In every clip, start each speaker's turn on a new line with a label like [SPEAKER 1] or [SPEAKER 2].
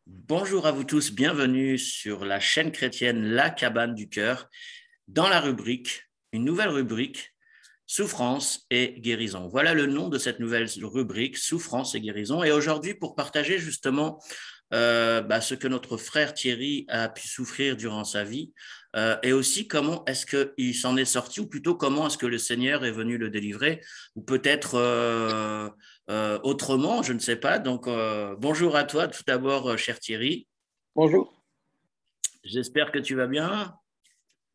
[SPEAKER 1] Bonjour à vous tous, bienvenue sur la chaîne chrétienne La Cabane du Cœur, dans la rubrique, une nouvelle rubrique, Souffrance et guérison. Voilà le nom de cette nouvelle rubrique, Souffrance et guérison. Et aujourd'hui, pour partager justement ce que notre frère Thierry a pu souffrir durant sa vie, et aussi comment est-ce qu'il s'en est sorti, ou plutôt comment est-ce que le Seigneur est venu le délivrer, ou peut-être autrement, je ne sais pas. Donc, bonjour à toi tout d'abord, cher Thierry.
[SPEAKER 2] Bonjour.
[SPEAKER 1] J'espère que tu vas bien.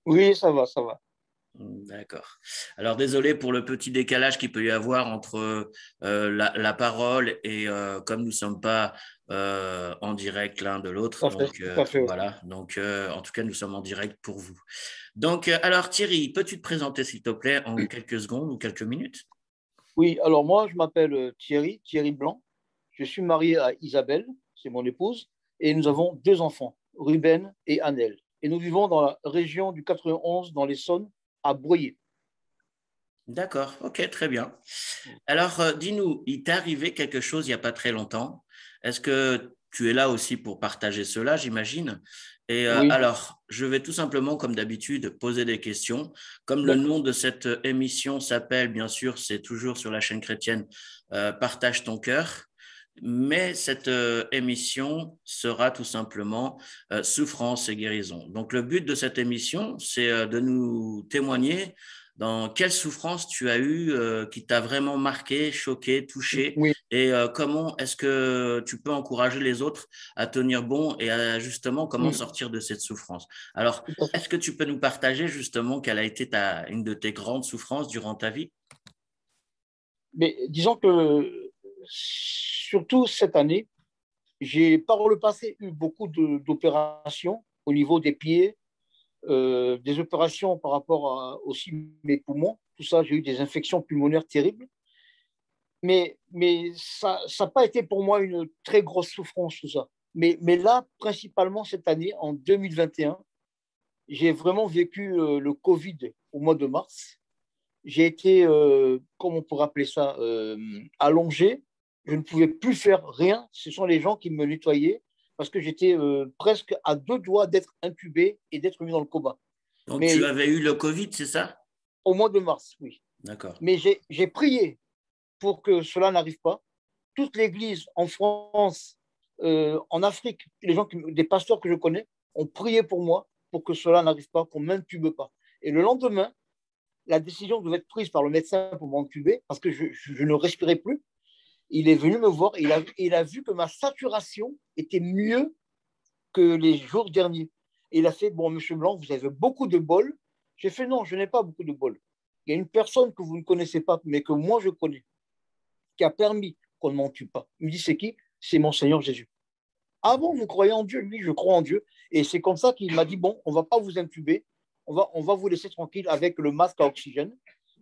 [SPEAKER 2] Oui, ça va, ça va.
[SPEAKER 1] D'accord. Alors, désolé pour le petit décalage qu'il peut y avoir entre la parole et comme nous ne sommes pas en direct l'un de l'autre. Donc,
[SPEAKER 2] Tout à fait.
[SPEAKER 1] voilà. Donc, en tout cas, nous sommes en direct pour vous. Donc, alors, Thierry, peux-tu te présenter, s'il te plaît, en quelques secondes ou quelques minutes?
[SPEAKER 2] Oui, alors moi, je m'appelle Thierry Blanc. Je suis marié à Isabelle, c'est mon épouse, et nous avons deux enfants, Ruben et Annelle. Et nous vivons dans la région du 91, dans l'Essonne, à Broyer.
[SPEAKER 1] D'accord. OK, très bien. Alors, dis-nous, il t'est arrivé quelque chose il n'y a pas très longtemps. Est-ce que tu es là aussi pour partager cela, j'imagine? Et
[SPEAKER 2] Oui,
[SPEAKER 1] alors, je vais tout simplement, comme d'habitude, poser des questions. Comme le nom
[SPEAKER 2] d'accord.
[SPEAKER 1] de cette émission s'appelle, bien sûr, c'est toujours sur la chaîne chrétienne, Partage ton cœur. Mais cette émission sera tout simplement Souffrance et guérison. Donc, le but de cette émission, c'est de nous témoigner dans quelle souffrance tu as eu qui t'a vraiment marqué, choqué, touché,
[SPEAKER 2] Oui,
[SPEAKER 1] et comment est-ce que tu peux encourager les autres à tenir bon et à justement comment
[SPEAKER 2] oui,
[SPEAKER 1] sortir de cette souffrance. Alors,
[SPEAKER 2] tout à fait.
[SPEAKER 1] est-ce que tu peux nous partager justement quelle a été une de tes grandes souffrances durant ta vie?
[SPEAKER 2] Mais disons que, surtout cette année, j'ai par le passé eu beaucoup d'opérations au niveau des pieds, des opérations par rapport à aussi mes poumons. Tout ça, j'ai eu des infections pulmonaires terribles. Mais ça n'a pas été pour moi une très grosse souffrance, tout ça. Mais là, principalement cette année, en 2021, j'ai vraiment vécu le Covid au mois de mars. J'ai été, comment on pourrait appeler ça, allongé. Je ne pouvais plus faire rien. Ce sont les gens qui me nettoyaient parce que j'étais presque à deux doigts d'être intubé et d'être mis dans le coma.
[SPEAKER 1] Donc, tu
[SPEAKER 2] Mais
[SPEAKER 1] avais eu le Covid, c'est ça?
[SPEAKER 2] au mois de mars, oui.
[SPEAKER 1] D'accord.
[SPEAKER 2] Mais j'ai prié pour que cela n'arrive pas. Toute l'Église en France, en Afrique, des pasteurs que je connais ont prié pour moi pour que cela n'arrive pas, qu'on ne m'intube pas. Et le lendemain, la décision devait être prise par le médecin pour m'intuber parce que je ne respirais plus. Il est venu me voir et il a vu que ma saturation était mieux que les jours derniers. Et il a fait, bon, monsieur Blanc, vous avez beaucoup de bol. J'ai fait, non, je n'ai pas beaucoup de bol. Il y a une personne que vous ne connaissez pas, mais que moi je connais, qui a permis qu'on ne m'en tue pas. Il me dit, c'est qui? C'est mon Seigneur Jésus. Ah bon, vous croyez en Dieu? Oui, je crois en Dieu. Et c'est comme ça qu'il m'a dit, bon, on ne va pas vous intuber, on va vous laisser tranquille avec le masque à oxygène.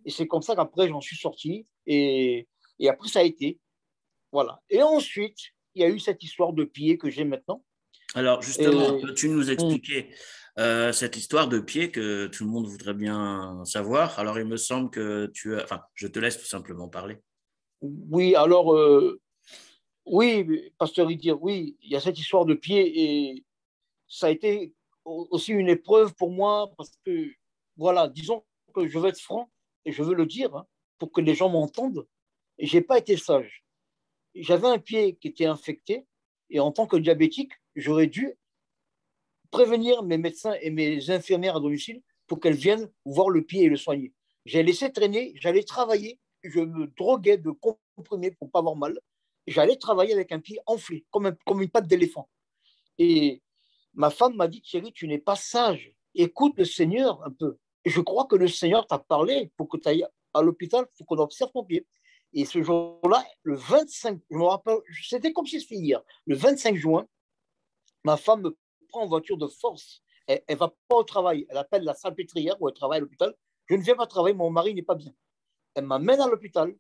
[SPEAKER 2] Et c'est comme ça qu'après, j'en suis sorti. Et après, ça a été. Voilà. Et ensuite, il y a eu cette histoire de pied que j'ai maintenant.
[SPEAKER 1] Alors,
[SPEAKER 2] Et,
[SPEAKER 1] justement, peux-tu nous
[SPEAKER 2] hum,
[SPEAKER 1] expliquer cette histoire de pied que tout le monde voudrait bien savoir? Alors, il me semble que tu as... Enfin, je te laisse tout simplement parler.
[SPEAKER 2] oui, alors, oui, pasteur Idir, oui, il y a cette histoire de pied et ça a été aussi une épreuve pour moi parce que, voilà, disons que je veux être franc et je veux le dire hein, pour que les gens m'entendent. Et j'ai pas été sage. J'avais un pied qui était infecté et en tant que diabétique, j'aurais dû prévenir mes médecins et mes infirmières à domicile pour qu'elles viennent voir le pied et le soigner. J'ai laissé traîner, j'allais travailler, je me droguais de comprimés pour pas avoir mal. J'allais travailler avec un pied enflé, comme une patte d'éléphant. Et ma femme m'a dit, Thierry, tu n'es pas sage. Écoute le Seigneur un peu. Et je crois que le Seigneur t'a parlé pour que tu ailles à l'hôpital, pour qu'on observe ton pied. Et ce jour-là, le 25, je me rappelle, c'était comme si c'était hier, le 25 juin, ma femme me prend en voiture de force. Elle ne va pas au travail. Elle appelle la salpêtrière où elle travaille à l'hôpital. Je ne viens pas travailler, mon mari n'est pas bien. Elle m'amène à l'hôpital.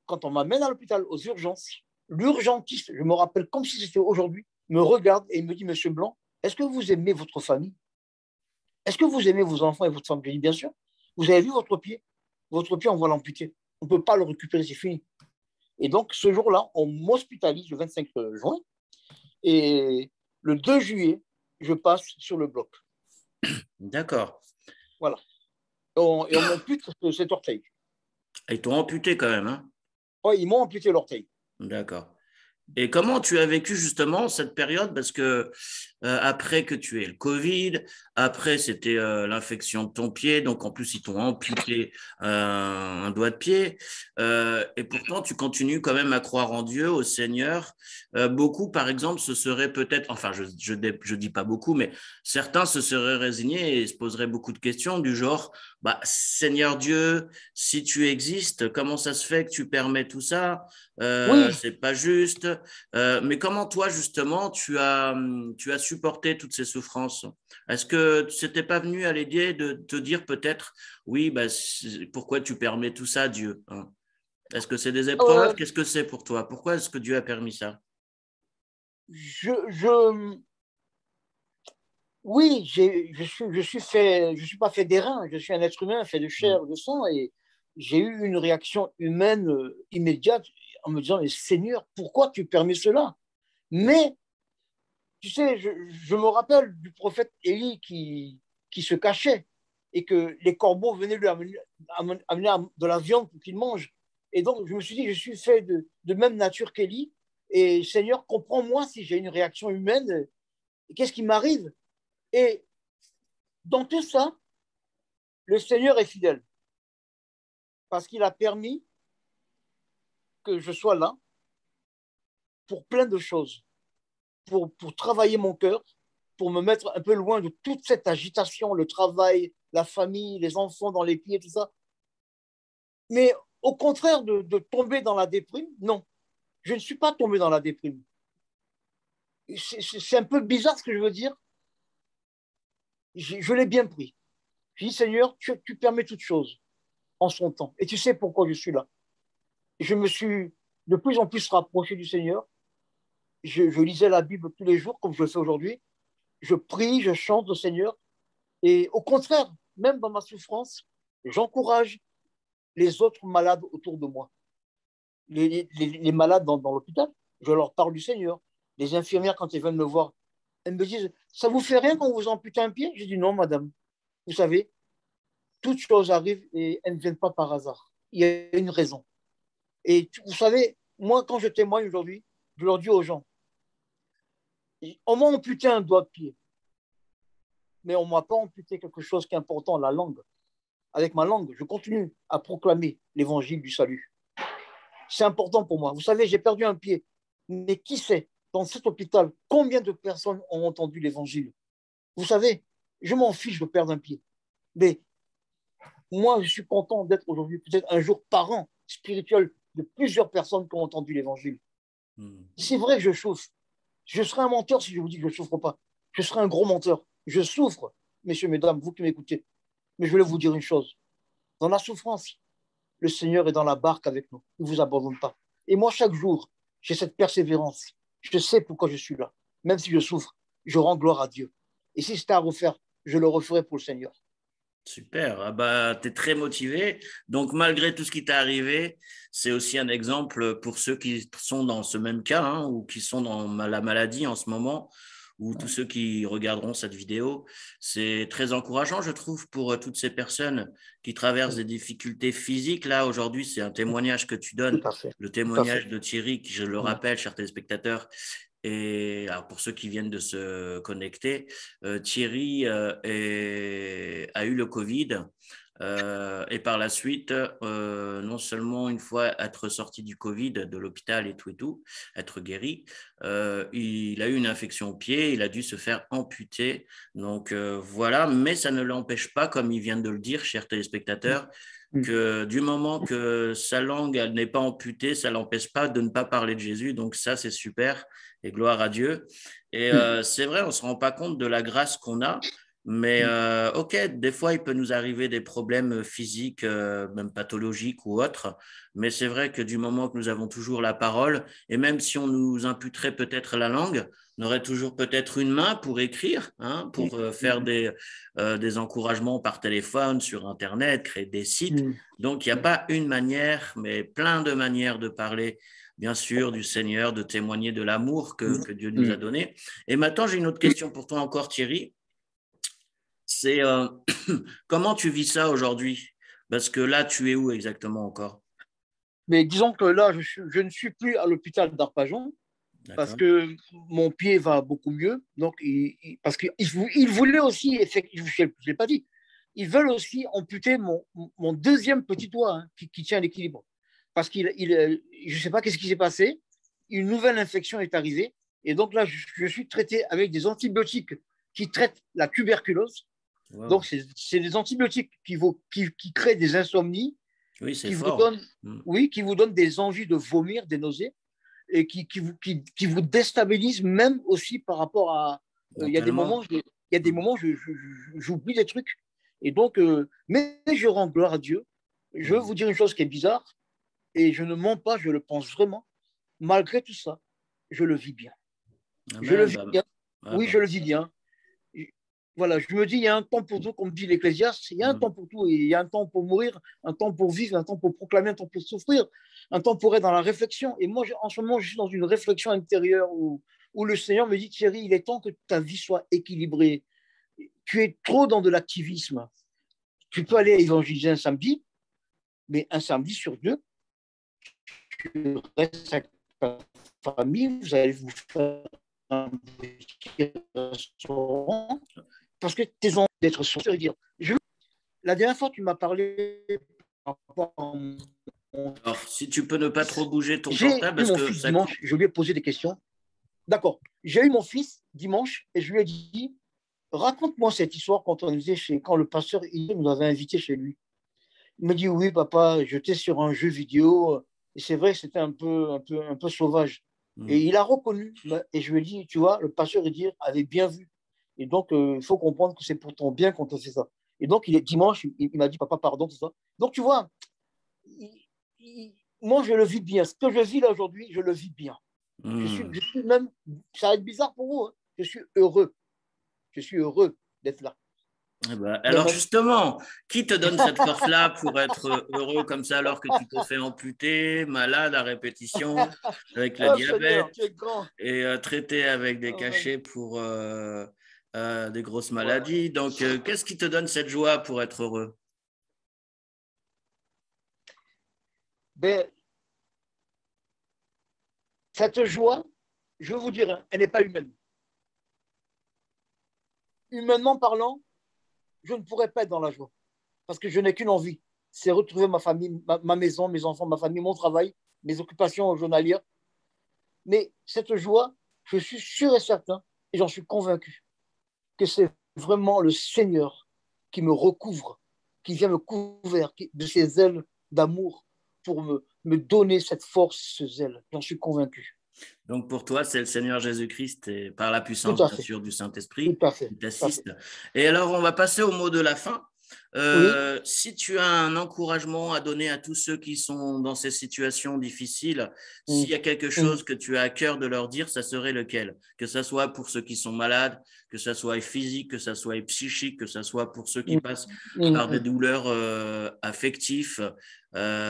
[SPEAKER 2] Quand on m'amène à l'hôpital aux urgences, l'urgentiste, je me rappelle comme si c'était aujourd'hui, me regarde et il me dit, Monsieur Blanc, est-ce que vous aimez votre famille? Est-ce que vous aimez vos enfants et votre femme? Je dis, bien sûr. Vous avez vu votre pied? Votre pied, on va l'amputer. On ne peut pas le récupérer, c'est fini. Et donc, ce jour-là, on m'hospitalise le 25 juin. Et le 2 juillet, je passe sur le bloc.
[SPEAKER 1] D'accord.
[SPEAKER 2] Voilà. Et on m'ampute cet orteil.
[SPEAKER 1] Ils t'ont amputé quand même, hein?
[SPEAKER 2] Ouais, ils m'ont amputé l'orteil.
[SPEAKER 1] D'accord. Et comment tu as vécu justement cette période? Parce que après que tu aies le Covid, après c'était l'infection de ton pied, donc en plus ils t'ont amputé un doigt de pied, et pourtant tu continues quand même à croire en Dieu, au Seigneur. Beaucoup, par exemple, se seraient peut-être, enfin je dis pas beaucoup, mais certains se seraient résignés et se poseraient beaucoup de questions du genre, bah, Seigneur Dieu, si tu existes, comment ça se fait que tu permets tout ça?
[SPEAKER 2] Oui,
[SPEAKER 1] C'est pas juste. Mais comment toi, justement, tu as supporté toutes ces souffrances? Est-ce que c'était pas venu à l'idée de te dire peut-être, oui, bah, pourquoi tu permets tout ça, Dieu, hein? Est-ce que c'est des épreuves?
[SPEAKER 2] euh,
[SPEAKER 1] Qu'est-ce que c'est pour toi? Pourquoi est-ce que Dieu a permis ça?
[SPEAKER 2] je, oui, je suis pas fait d'airain, je suis un être humain fait de
[SPEAKER 1] Mm.
[SPEAKER 2] chair, de sang, et j'ai eu une réaction humaine immédiate en me disant, mais Seigneur, pourquoi tu permets cela? Mais, tu sais, je me rappelle du prophète Élie qui se cachait et que les corbeaux venaient lui amener de la viande pour qu'il mange. Et donc, je me suis dit, je suis fait de même nature qu'Élie, et Seigneur, comprends-moi si j'ai une réaction humaine, qu'est-ce qui m'arrive? Et dans tout ça, le Seigneur est fidèle parce qu'il a permis que je sois là pour plein de choses, pour travailler mon cœur, pour me mettre un peu loin de toute cette agitation, le travail, la famille, les enfants dans les pieds, tout ça. Mais au contraire de tomber dans la déprime, non, je ne suis pas tombé dans la déprime. C'est un peu bizarre ce que je veux dire. Je l'ai bien pris. Je dis, Seigneur, tu permets toutes choses en son temps. Et tu sais pourquoi je suis là. Je me suis de plus en plus rapproché du Seigneur. Je lisais la Bible tous les jours, comme je le fais aujourd'hui. Je prie, je chante au Seigneur. Et au contraire, même dans ma souffrance, j'encourage les autres malades autour de moi. Les malades dans l'hôpital, je leur parle du Seigneur. Les infirmières, quand elles viennent me voir, elles me disent, ça vous fait rien quand vous amputez un pied? Je dis non, madame. Vous savez, toutes choses arrivent et elles ne viennent pas par hasard. Il y a une raison. Et vous savez, moi, quand je témoigne aujourd'hui, je leur dis aux gens, on m'a amputé un doigt de pied, mais on ne m'a pas amputé quelque chose qui est important, la langue. Avec ma langue, je continue à proclamer l'évangile du salut. C'est important pour moi. Vous savez, j'ai perdu un pied, mais qui sait, dans cet hôpital, combien de personnes ont entendu l'évangile? Vous savez, je m'en fiche de perdre un pied. Mais moi, je suis content d'être aujourd'hui, peut-être un jour par an, spirituel de plusieurs personnes qui ont entendu l'évangile.
[SPEAKER 1] Mm.
[SPEAKER 2] C'est vrai que je souffre. Je serais un menteur si je vous dis que je ne souffre pas. Je serais un gros menteur. Je souffre, messieurs, mesdames, vous qui m'écoutez. Mais je voulais vous dire une chose. Dans la souffrance, le Seigneur est dans la barque avec nous. Il ne vous abandonne pas. Et moi, chaque jour, j'ai cette persévérance. Je sais pourquoi je suis là. Même si je souffre, je rends gloire à Dieu. Et si c'était à refaire, je le referai pour le Seigneur.
[SPEAKER 1] Super, ah bah, tu es très motivé. Donc, malgré tout ce qui t'est arrivé, c'est aussi un exemple pour ceux qui sont dans ce même cas, hein, ou qui sont dans la maladie en ce moment, ou tous ceux qui regarderont cette vidéo. C'est très encourageant, je trouve, pour toutes ces personnes qui traversent des difficultés physiques. Là, aujourd'hui, c'est un témoignage que tu
[SPEAKER 2] Tout
[SPEAKER 1] donnes,
[SPEAKER 2] à fait.
[SPEAKER 1] le
[SPEAKER 2] Tout à fait.
[SPEAKER 1] témoignage de Thierry, qui, je le rappelle, chers téléspectateurs, et alors pour ceux qui viennent de se connecter, Thierry a eu le Covid et par la suite, non seulement une fois être sorti du Covid, de l'hôpital et tout, être guéri, il a eu une infection au pied, il a dû se faire amputer. Donc voilà, mais ça ne l'empêche pas, comme il vient de le dire, chers téléspectateurs, que du moment que sa langue n'est pas amputée, ça ne l'empêche pas de ne pas parler de Jésus. Donc ça, c'est super et gloire à Dieu. Et c'est vrai, on ne se rend pas compte de la grâce qu'on a. Mais ok, des fois, il peut nous arriver des problèmes physiques, même pathologiques ou autres. Mais c'est vrai que du moment que nous avons toujours la parole, et même si on nous imputerait peut-être la langue, on aurait toujours peut-être une main pour écrire, hein, pour faire des encouragements par téléphone, sur Internet, créer des sites. Donc, il n'y a pas une manière, mais plein de manières de parler bien sûr, du Seigneur, de témoigner de l'amour que Dieu nous a
[SPEAKER 2] Mm.
[SPEAKER 1] donné. Et maintenant, j'ai une autre question pour toi encore, Thierry. C'est comment tu vis ça aujourd'hui? Parce que là, tu es où exactement encore?
[SPEAKER 2] Mais disons que là, je ne suis plus à l'hôpital d'Arpajon parce
[SPEAKER 1] D'accord.
[SPEAKER 2] que mon pied va beaucoup mieux. Donc, parce qu'ils voulaient aussi, effectivement, je ne l'ai pas dit, ils veulent aussi amputer mon deuxième petit doigt hein, qui tient l'équilibre. Parce je ne sais pas qu'est-ce qui s'est passé. Une nouvelle infection est arrivée. Et donc là, je suis traité avec des antibiotiques qui traitent la tuberculose.
[SPEAKER 1] Wow.
[SPEAKER 2] Donc, c'est des antibiotiques qui créent des insomnies,
[SPEAKER 1] Oui, c'est
[SPEAKER 2] qui vous
[SPEAKER 1] fort.
[SPEAKER 2] donnent,
[SPEAKER 1] Mm.
[SPEAKER 2] oui, qui vous donnent des envies de vomir, des nausées et qui vous déstabilise même aussi par rapport à. Il y a des moments,
[SPEAKER 1] Mentalement.
[SPEAKER 2] il y a des
[SPEAKER 1] Mm.
[SPEAKER 2] moments, j'oublie des trucs. Et donc, mais je rends gloire à Dieu. Je veux
[SPEAKER 1] Mm.
[SPEAKER 2] vous dire une chose qui est bizarre, et je ne mens pas, je le pense vraiment. Malgré tout ça, je le vis bien. Je le
[SPEAKER 1] Amen.
[SPEAKER 2] vis
[SPEAKER 1] Bah,
[SPEAKER 2] bien.
[SPEAKER 1] ah
[SPEAKER 2] Oui,
[SPEAKER 1] bah.
[SPEAKER 2] je le vis bien. Voilà, je me dis, il y a un temps pour tout, comme dit l'Ecclésiaste, il y a un
[SPEAKER 1] Mm.
[SPEAKER 2] temps pour tout. Et il y a un temps pour mourir, un temps pour vivre, un temps pour proclamer, un temps pour souffrir, un temps pour être dans la réflexion. Et moi, en ce moment, je suis dans une réflexion intérieure où le Seigneur me dit, Thierry, il est temps que ta vie soit équilibrée. Tu es trop dans de l'activisme. Tu peux aller évangéliser un samedi, mais un samedi sur deux, tu restes avec ta famille, vous allez vous faire un petit restaurant, parce que tes envies d'être sur dire, la dernière fois, tu m'as parlé par rapport à mon
[SPEAKER 1] Alors, si tu peux ne pas trop
[SPEAKER 2] fils.
[SPEAKER 1] bouger ton
[SPEAKER 2] J'ai
[SPEAKER 1] portable
[SPEAKER 2] eu
[SPEAKER 1] parce
[SPEAKER 2] mon
[SPEAKER 1] que
[SPEAKER 2] fils
[SPEAKER 1] ça coupe.
[SPEAKER 2] dimanche, je lui ai posé des questions. D'accord. J'ai eu mon fils dimanche et je lui ai dit, raconte-moi cette histoire quand le pasteur il nous avait invités chez lui. Il m'a dit, oui, papa, j'étais sur un jeu vidéo et c'est vrai que c'était un peu sauvage. Et
[SPEAKER 1] Mm.
[SPEAKER 2] il a reconnu. Et je lui ai dit, tu vois, le pasteur avait bien vu. Et donc, il faut comprendre que c'est pour ton bien qu'on te fait ça. Et donc, dimanche, il m'a dit, papa, pardon, tout ça. Donc, tu vois, moi, je le vis bien. Ce que je vis là aujourd'hui, je le vis bien.
[SPEAKER 1] Mm.
[SPEAKER 2] Je suis même, ça va être bizarre pour vous, hein. Je suis heureux. Je suis heureux d'être là.
[SPEAKER 1] Eh ben, alors
[SPEAKER 2] Vraiment.
[SPEAKER 1] justement, qui te donne cette force-là pour être heureux comme ça alors que tu te fais amputer, malade à répétition, avec le
[SPEAKER 2] Oh Seigneur,
[SPEAKER 1] diabète
[SPEAKER 2] tu es grand.
[SPEAKER 1] et traité avec des
[SPEAKER 2] Oh, ouais.
[SPEAKER 1] cachets pour des grosses
[SPEAKER 2] Ouais.
[SPEAKER 1] maladies. Donc, qu'est-ce qui te donne cette joie pour être heureux?
[SPEAKER 2] Ben, cette joie, je veux vous dire, hein, elle n'est pas humaine. Humainement parlant, je ne pourrais pas être dans la joie parce que je n'ai qu'une envie, c'est retrouver ma famille, ma maison, mes enfants, ma famille, mon travail, mes occupations journalières. Mais cette joie, je suis sûr et certain, et j'en suis convaincu, que c'est vraiment le Seigneur qui me recouvre, qui vient me couvrir de ses ailes d'amour pour me donner cette force, ces ailes. J'en suis convaincu.
[SPEAKER 1] Donc, pour toi, c'est le Seigneur Jésus-Christ et par la
[SPEAKER 2] Tout
[SPEAKER 1] puissance,
[SPEAKER 2] à
[SPEAKER 1] bien
[SPEAKER 2] fait,
[SPEAKER 1] sûr, du
[SPEAKER 2] tout
[SPEAKER 1] Saint-Esprit
[SPEAKER 2] à fait,
[SPEAKER 1] qui
[SPEAKER 2] tout à fait.
[SPEAKER 1] t'assiste. Et alors, on va passer au mot de la fin.
[SPEAKER 2] Oui.
[SPEAKER 1] Si tu as un encouragement à donner à tous ceux qui sont dans ces situations difficiles, s'il
[SPEAKER 2] Mm.
[SPEAKER 1] y a quelque
[SPEAKER 2] Mm.
[SPEAKER 1] chose que tu as à cœur de leur dire, ça serait lequel? Que ce soit pour ceux qui sont malades, que ce soit physique, que ce soit psychique, que ce soit pour ceux qui
[SPEAKER 2] Mm.
[SPEAKER 1] passent par des
[SPEAKER 2] Mm.
[SPEAKER 1] douleurs affectives,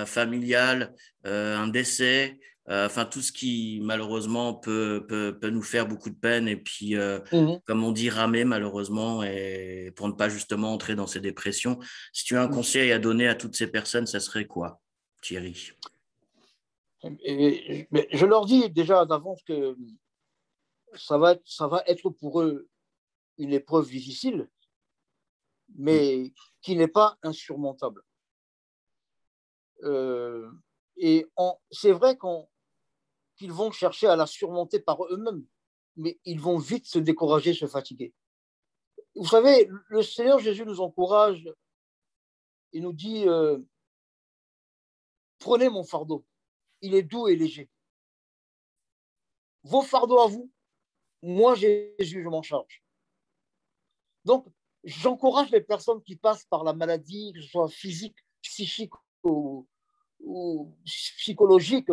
[SPEAKER 1] familiales, un décès, enfin tout ce qui malheureusement peut nous faire beaucoup de peine et puis
[SPEAKER 2] Mm.
[SPEAKER 1] comme on dit ramer malheureusement et pour ne pas justement entrer dans ces dépressions. Si tu as un conseil à donner à toutes ces personnes, ça serait quoi, Thierry?
[SPEAKER 2] Mais je leur dis déjà d'avance que ça va être pour eux une épreuve difficile, mais qui n'est pas insurmontable. Euh, c'est vrai qu'ils vont chercher à la surmonter par eux-mêmes, mais ils vont vite se décourager, se fatiguer. Vous savez, le Seigneur Jésus nous encourage et nous dit prenez mon fardeau, il est doux et léger. Vos fardeaux à vous, moi Jésus, je m'en charge. Donc, j'encourage les personnes qui passent par la maladie, que ce soit physique, psychique ou psychologique.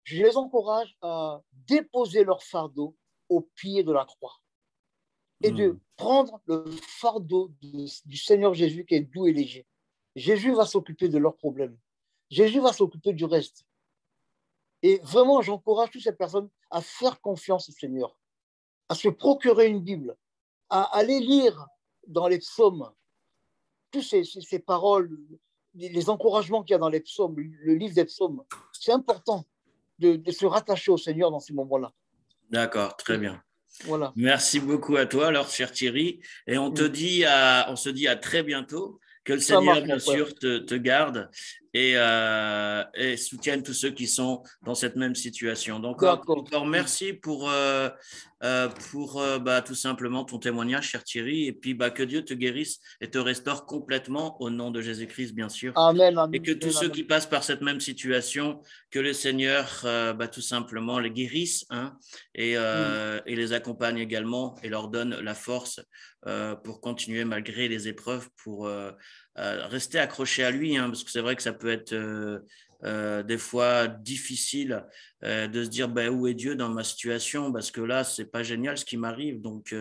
[SPEAKER 2] Je les encourage à déposer leur fardeau au pied de la croix et de
[SPEAKER 1] Mm.
[SPEAKER 2] prendre le fardeau du Seigneur Jésus qui est doux et léger. Jésus va s'occuper de leurs problèmes. Jésus va s'occuper du reste. Et vraiment, j'encourage toutes ces personnes à faire confiance au Seigneur, à se procurer une Bible, à aller lire dans les psaumes toutes ces paroles, les encouragements qu'il y a dans les psaumes, le livre des psaumes. C'est important de se rattacher au Seigneur dans ces moments-là.
[SPEAKER 1] D'accord, très bien.
[SPEAKER 2] Voilà.
[SPEAKER 1] Merci beaucoup à toi, alors, cher Thierry. Et on se dit à très bientôt. Que le
[SPEAKER 2] Ça
[SPEAKER 1] Seigneur,
[SPEAKER 2] marche,
[SPEAKER 1] bien
[SPEAKER 2] mon frère.
[SPEAKER 1] sûr, te garde et soutienne tous ceux qui sont dans cette même situation. Donc,
[SPEAKER 2] D'accord.
[SPEAKER 1] encore merci pour tout simplement ton témoignage, cher Thierry. Et puis, que Dieu te guérisse et te restaure complètement au nom de Jésus-Christ, bien sûr.
[SPEAKER 2] Amen,
[SPEAKER 1] Et
[SPEAKER 2] amen,
[SPEAKER 1] que tous ceux
[SPEAKER 2] amen.
[SPEAKER 1] qui passent par cette même situation, que le Seigneur, tout simplement, les guérisse, hein, et les accompagne également et leur donne la force pour continuer malgré les épreuves, pour rester accroché à lui, hein, parce que c'est vrai que ça peut être des fois difficile de se dire où est Dieu dans ma situation, parce que là c'est pas génial ce qui m'arrive. Donc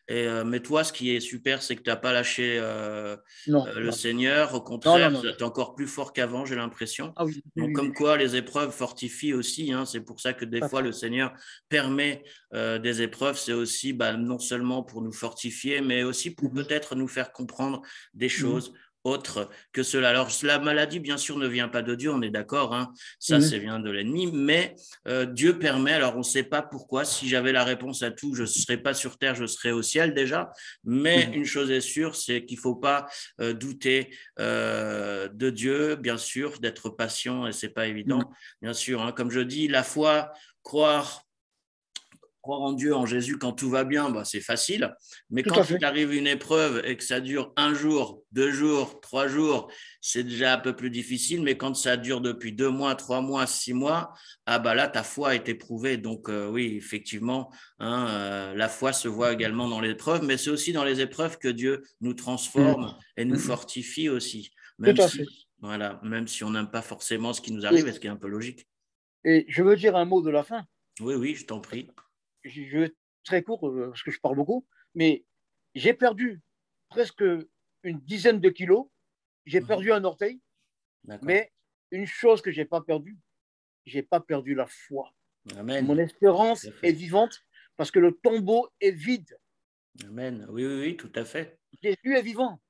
[SPEAKER 1] mais toi, ce qui est super, c'est que tu n'as pas lâché
[SPEAKER 2] Non,
[SPEAKER 1] le
[SPEAKER 2] non,
[SPEAKER 1] Seigneur. Au
[SPEAKER 2] non,
[SPEAKER 1] contraire,
[SPEAKER 2] non,
[SPEAKER 1] tu
[SPEAKER 2] non.
[SPEAKER 1] es encore plus fort qu'avant, j'ai l'impression.
[SPEAKER 2] Ah oui, oui,
[SPEAKER 1] Donc
[SPEAKER 2] oui,
[SPEAKER 1] comme
[SPEAKER 2] oui.
[SPEAKER 1] quoi les épreuves fortifient aussi, hein. C'est pour ça que des fois le Seigneur permet des épreuves. C'est aussi non seulement pour nous fortifier, mais aussi pour peut-être nous faire comprendre des choses autres que cela. Alors, la maladie, bien sûr, ne vient pas de Dieu, on est d'accord, hein, ça, c'est vient de l'ennemi, mais Dieu permet, alors on ne sait pas pourquoi, si j'avais la réponse à tout, je ne serais pas sur terre, je serais au ciel déjà, mais une chose est sûre, c'est qu'il ne faut pas douter de Dieu, bien sûr, d'être patient, et ce n'est pas évident, bien sûr, hein, comme je dis, la foi, croire en Dieu, en Jésus, quand tout va bien, c'est facile. Mais
[SPEAKER 2] Tout à
[SPEAKER 1] quand il
[SPEAKER 2] fait.
[SPEAKER 1] arrive une épreuve et que ça dure 1 jour, 2 jours, 3 jours, c'est déjà un peu plus difficile. Mais quand ça dure depuis 2 mois, 3 mois, 6 mois, là, ta foi a été prouvée. Donc oui, effectivement, hein, la foi se voit également dans l'épreuve, mais c'est aussi dans les épreuves que Dieu nous transforme et nous fortifie aussi.
[SPEAKER 2] Tout
[SPEAKER 1] Même
[SPEAKER 2] à fait.
[SPEAKER 1] si, voilà, même si on n'aime pas forcément ce qui nous
[SPEAKER 2] Et,
[SPEAKER 1] arrive, et ce qui est un peu logique.
[SPEAKER 2] et je veux dire un mot de la fin.
[SPEAKER 1] Oui, oui, je t'en prie.
[SPEAKER 2] Je vais être très court parce que je parle beaucoup, mais j'ai perdu presque une dizaine de kilos. J'ai perdu un orteil, mais une chose que j'ai pas perdu la foi. Mon
[SPEAKER 1] Amen.
[SPEAKER 2] espérance est vivante parce que le tombeau est vide.
[SPEAKER 1] Amen. Oui, oui, oui, tout à fait.
[SPEAKER 2] Jésus est vivant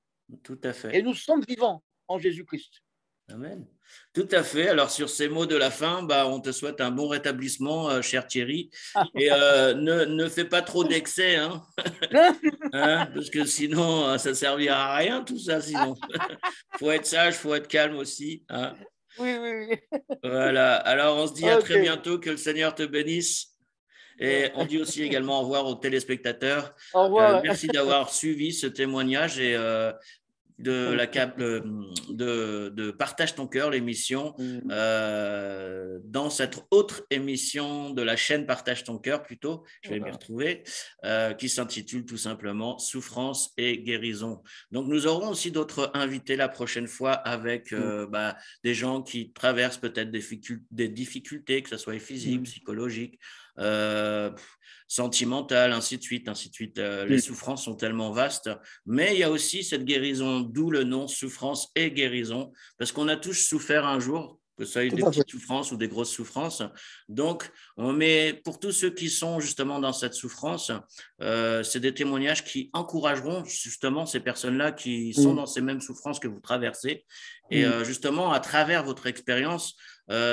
[SPEAKER 1] Tout à
[SPEAKER 2] et
[SPEAKER 1] fait.
[SPEAKER 2] nous sommes vivants en Jésus-Christ.
[SPEAKER 1] Amen. Tout à fait. Alors, sur ces mots de la fin, on te souhaite un bon rétablissement, cher Thierry. Et ne fais pas trop d'excès, hein, hein, parce que sinon, ça ne servira à rien, tout ça, sinon. Il faut être sage, il faut être calme aussi, hein.
[SPEAKER 2] Oui, oui, oui.
[SPEAKER 1] Voilà. Alors, on se dit à
[SPEAKER 2] Ok.
[SPEAKER 1] très bientôt. Que le Seigneur te bénisse. Et on dit aussi également au revoir aux téléspectateurs.
[SPEAKER 2] Au revoir.
[SPEAKER 1] Merci d'avoir suivi ce témoignage et de Partage ton cœur, l'émission, dans cette autre émission de la chaîne Partage ton cœur, plutôt, je vais m'y retrouver, qui s'intitule tout simplement Souffrance et guérison. Donc, nous aurons aussi d'autres invités la prochaine fois avec des gens qui traversent peut-être des difficultés, que ce soit physiques, psychologiques, sentimentales, ainsi de suite, ainsi de suite. Les souffrances sont tellement vastes, mais il y a aussi cette guérison, d'où le nom souffrance et guérison, parce qu'on a tous souffert un jour, que ce soit des petites souffrances ou des grosses souffrances. Donc, pour tous ceux qui sont justement dans cette souffrance, c'est des témoignages qui encourageront justement ces personnes-là qui sont dans ces mêmes souffrances que vous traversez. Et justement, à travers votre expérience,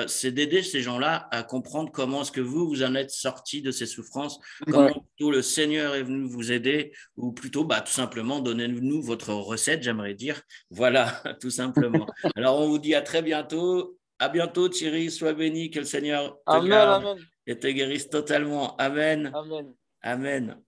[SPEAKER 1] c'est d'aider ces gens-là à comprendre comment est-ce que vous en êtes sortis de ces souffrances, comment plutôt le Seigneur est venu vous aider, ou plutôt tout simplement donnez-nous votre recette, j'aimerais dire. Voilà, tout simplement. Alors, on vous dit à très bientôt. À bientôt, Thierry. Sois béni, que le Seigneur te
[SPEAKER 2] Amen,
[SPEAKER 1] garde
[SPEAKER 2] amen.
[SPEAKER 1] et te guérisse totalement. Amen.
[SPEAKER 2] Amen.
[SPEAKER 1] Amen.